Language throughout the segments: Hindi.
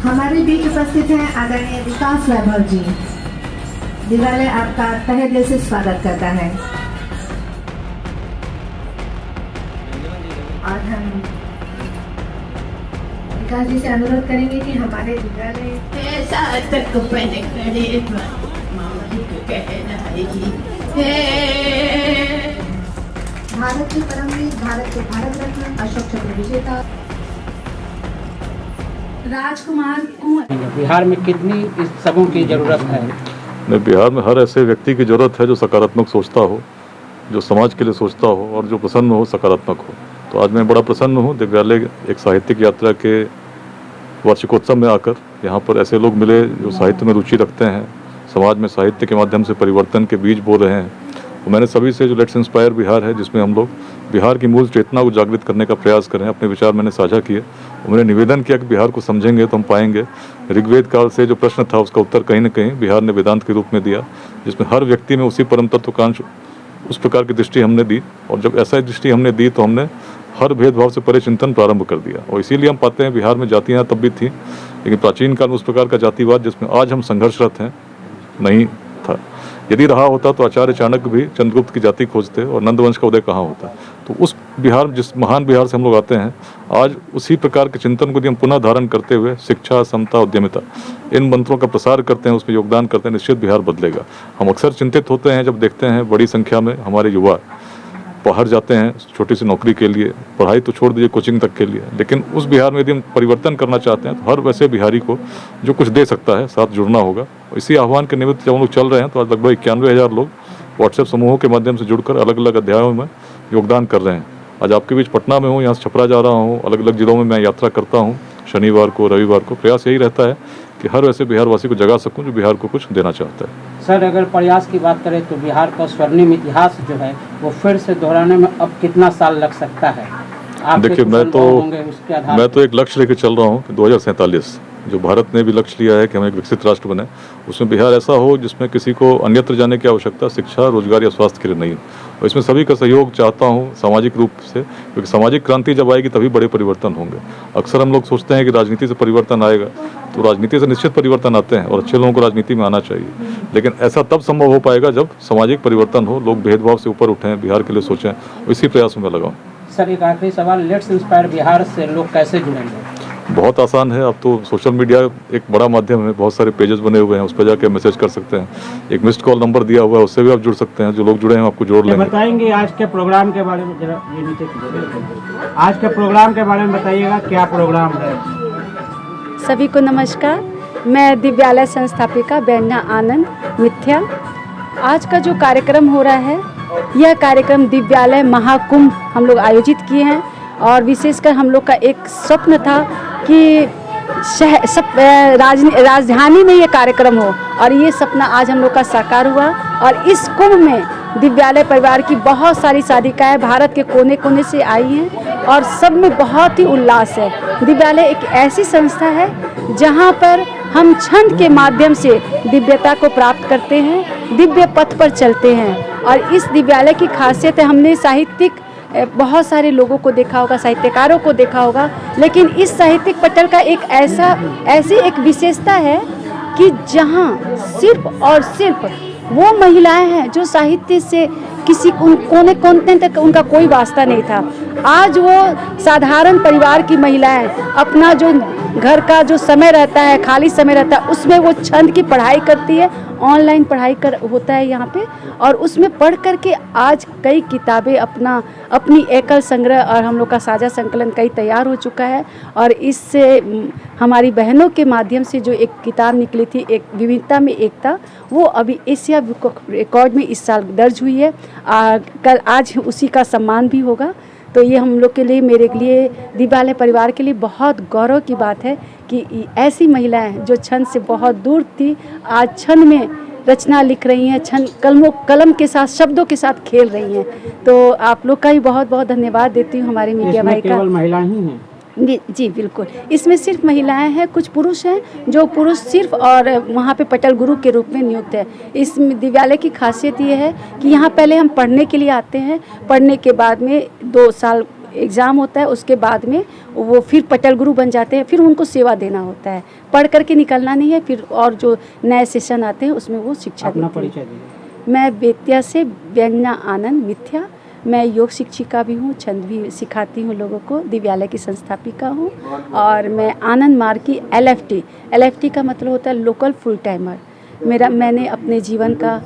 हमारे बीच उपस्थित हैं आदरणीय विकास वैभव जी। दिव्यालय आपका तहे दिल से स्वागत करता है और हम विकास जी से अनुरोध करेंगे कि हमारे दिव्यालय भारत के परमवीर, भारत के भारत रत्न अशोक चक्र विजेता राजकुमार कुंवर। बिहार में कितनी इस सबों की जरूरत है? बिहार में हर ऐसे व्यक्ति की जरूरत है जो सकारात्मक सोचता हो, जो समाज के लिए सोचता हो और जो प्रसन्न हो, सकारात्मक हो। तो आज मैं बड़ा प्रसन्न हूँ, दिव्यालय एक साहित्यिक यात्रा के वार्षिकोत्सव में आकर यहाँ पर ऐसे लोग मिले जो साहित्य में रुचि रखते हैं, समाज में साहित्य के माध्यम से परिवर्तन के बीज बो रहे हैं। तो मैंने सभी से जो लेट्स इंस्पायर बिहार है, जिसमें हम लोग बिहार की मूल चेतना को जागृत करने का प्रयास करें, अपने विचार मैंने साझा किए। उन्होंने निवेदन किया कि बिहार को समझेंगे तो हम पाएंगे। ऋग्वेद काल से जो प्रश्न था उसका उत्तर कहीं न कहीं बिहार ने वेदांत के रूप में दिया, जिसमें हर व्यक्ति में उसी परम तत्व का अंश, उस प्रकार की दृष्टि हमने दी। और जब ऐसा दृष्टि हमने दी तो हमने हर भेदभाव से परे चिंतन प्रारंभ कर दिया। और इसीलिए हम पाते हैं बिहार में जातियाँ तब भी थीं, लेकिन प्राचीन काल में उस प्रकार का जातिवाद जिसमें आज हम संघर्षरत हैं नहीं था। यदि रहा होता तो आचार्य चाणक्य भी चंद्रगुप्त की जाति खोजते और नंदवंश का उदय कहाँ होता। तो उस बिहार, जिस महान बिहार से हम लोग आते हैं, आज उसी प्रकार के चिंतन को यदि हम पुनः धारण करते हुए शिक्षा, समता, उद्यमिता, इन मंत्रों का प्रसार करते हैं, उसमें योगदान करते हैं, निश्चित बिहार बदलेगा। हम अक्सर चिंतित होते हैं जब देखते हैं बड़ी संख्या में हमारे युवा बाहर जाते हैं छोटी सी नौकरी के लिए, पढ़ाई तो छोड़ दीजिए, कोचिंग तक के लिए। लेकिन उस बिहार में यदि हम परिवर्तन करना चाहते हैं तो हर वैसे बिहारी को जो कुछ दे सकता है साथ जुड़ना होगा। इसी आह्वान के निमित्त जब हम लोग चल रहे हैं तो आज लगभग 91,000 लोग व्हाट्सएप समूहों के माध्यम से जुड़कर अलग अलग अध्यायों में योगदान कर रहे हैं। आज आपके बीच पटना में हूँ, यहाँ से छपरा जा रहा हूँ, अलग अलग जिलों में मैं यात्रा करता हूँ शनिवार को, रविवार को। प्रयास यही रहता है कि हर वैसे बिहारवासी को जगा सकूं जो बिहार को कुछ देना चाहता है। सर, अगर प्रयास की बात करें तो बिहार का स्वर्णिम इतिहास जो है वो फिर से दोहराने में अब कितना साल लग सकता है? देखिए, मैं तो एक लक्ष्य लेकर चल रहा हूँ कि 2047 जो भारत ने भी लक्ष्य लिया है कि हम एक विकसित राष्ट्र बने, उसमें बिहार ऐसा हो जिसमें किसी को अन्यत्र जाने की आवश्यकता शिक्षा, रोजगार या स्वास्थ्य के लिए नहीं हो। और इसमें सभी का सहयोग चाहता हूँ सामाजिक रूप से, क्योंकि सामाजिक क्रांति जब आएगी तभी बड़े परिवर्तन होंगे। अक्सर हम लोग सोचते हैं कि राजनीति से परिवर्तन आएगा, तो राजनीति से निश्चित परिवर्तन आते हैं और अच्छे लोगों को राजनीति में आना चाहिए, लेकिन ऐसा तब संभव हो पाएगा जब सामाजिक परिवर्तन हो, लोग भेदभाव से ऊपर उठें, बिहार के लिए सोचें। इसी प्रयास में लगाऊँ। सर, एक आखिरी सवाल, लेट्स इंस्पायर बिहार से लोग कैसे जुड़ेंगे? बहुत आसान है, अब तो सोशल मीडिया एक बड़ा माध्यम है, बहुत सारे पेजेस बने हुए हैं, उस पर जाके मैसेज कर सकते हैं। एक मिस्ड कॉल नंबर दिया हुआ है, उससे भी आप जुड़ सकते हैं। जो लोग जुड़े हैं आपको जोड़ लेंगे। बताएंगे आज के प्रोग्राम के बारे में, जरा ये नीचे आज के प्रोग्राम के बारे में बताइएगा, क्या प्रोग्राम है? सभी को नमस्कार, मैं दिव्यालय संस्थापिका बेन्या आनंद मिथ्या। आज का जो कार्यक्रम हो रहा है, यह कार्यक्रम दिव्यालय महाकुंभ हम लोग आयोजित किए हैं और विशेषकर हम लोग का एक स्वप्न था कि राजधानी में ये कार्यक्रम हो, और ये सपना आज हम लोग का साकार हुआ। और इस कुंभ में दिव्यालय परिवार की बहुत सारी साधिकाएँ भारत के कोने कोने से आई हैं और सब में बहुत ही उल्लास है। दिव्यालय एक ऐसी संस्था है जहाँ पर हम छंद के माध्यम से दिव्यता को प्राप्त करते हैं, दिव्य पथ पर चलते हैं। और इस दिव्यालय की खासियत है, हमने साहित्यिक बहुत सारे लोगों को देखा होगा, साहित्यकारों को देखा होगा, लेकिन इस साहित्यिक पटल का एक ऐसी एक विशेषता है कि जहाँ सिर्फ और सिर्फ वो महिलाएं हैं जो साहित्य से किसी कोने कोने तक उनका कोई वास्ता नहीं था। आज वो साधारण परिवार की महिलाएं अपना जो घर का जो समय रहता है, खाली समय रहता है, उसमें वो छंद की पढ़ाई करती है। ऑनलाइन पढ़ाई होता है यहाँ पे, और उसमें पढ़ करके आज कई किताबें अपनी एकल संग्रह और हम लोग का साझा संकलन कई तैयार हो चुका है। और इससे हमारी बहनों के माध्यम से जो एक किताब निकली थी, एक विविधता में एकता, वो अभी एशिया बुक ऑफ रिकॉर्ड में इस साल दर्ज हुई है। आज उसी का सम्मान भी होगा। तो ये हम लोग के लिए, मेरे लिए, दिव्यालय परिवार के लिए बहुत गौरव की बात है कि ऐसी महिलाएं जो छंद से बहुत दूर थी, आज छंद में रचना लिख रही हैं, छंद कलम के साथ, शब्दों के साथ खेल रही हैं। तो आप लोग का भी बहुत बहुत धन्यवाद देती हूँ, हमारे मीडिया भाई का। केवल महिलाएं ही हैं? जी बिल्कुल, इसमें सिर्फ महिलाएं हैं, कुछ पुरुष हैं, जो पुरुष सिर्फ और वहाँ पे पटल गुरु के रूप में नियुक्त है। इस दिव्यालय की खासियत ये है कि यहाँ पहले हम पढ़ने के लिए आते हैं, पढ़ने के बाद में 2 साल एग्ज़ाम होता है, उसके बाद में वो फिर पटल गुरु बन जाते हैं, फिर उनको सेवा देना होता है, पढ़ करके निकलना नहीं है, फिर और जो नए सेशन आते हैं उसमें वो शिक्षा अपना देते हैं। परिचय दीजिए। मैं बेतिया से व्यंजना आनंद मिथ्या, मैं योग शिक्षिका भी हूँ, छंद भी सिखाती हूँ लोगों को, दिव्यालय की संस्थापिका हूँ। और मैं आनंद मार्ग की LFT का मतलब होता है लोकल फुल टाइमर। मैंने अपने जीवन का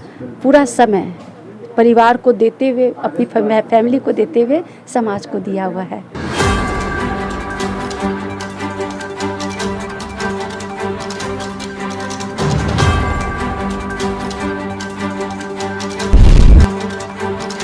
पूरा समय परिवार को देते हुए, अपनी फैमिली को देते हुए समाज को दिया हुआ है।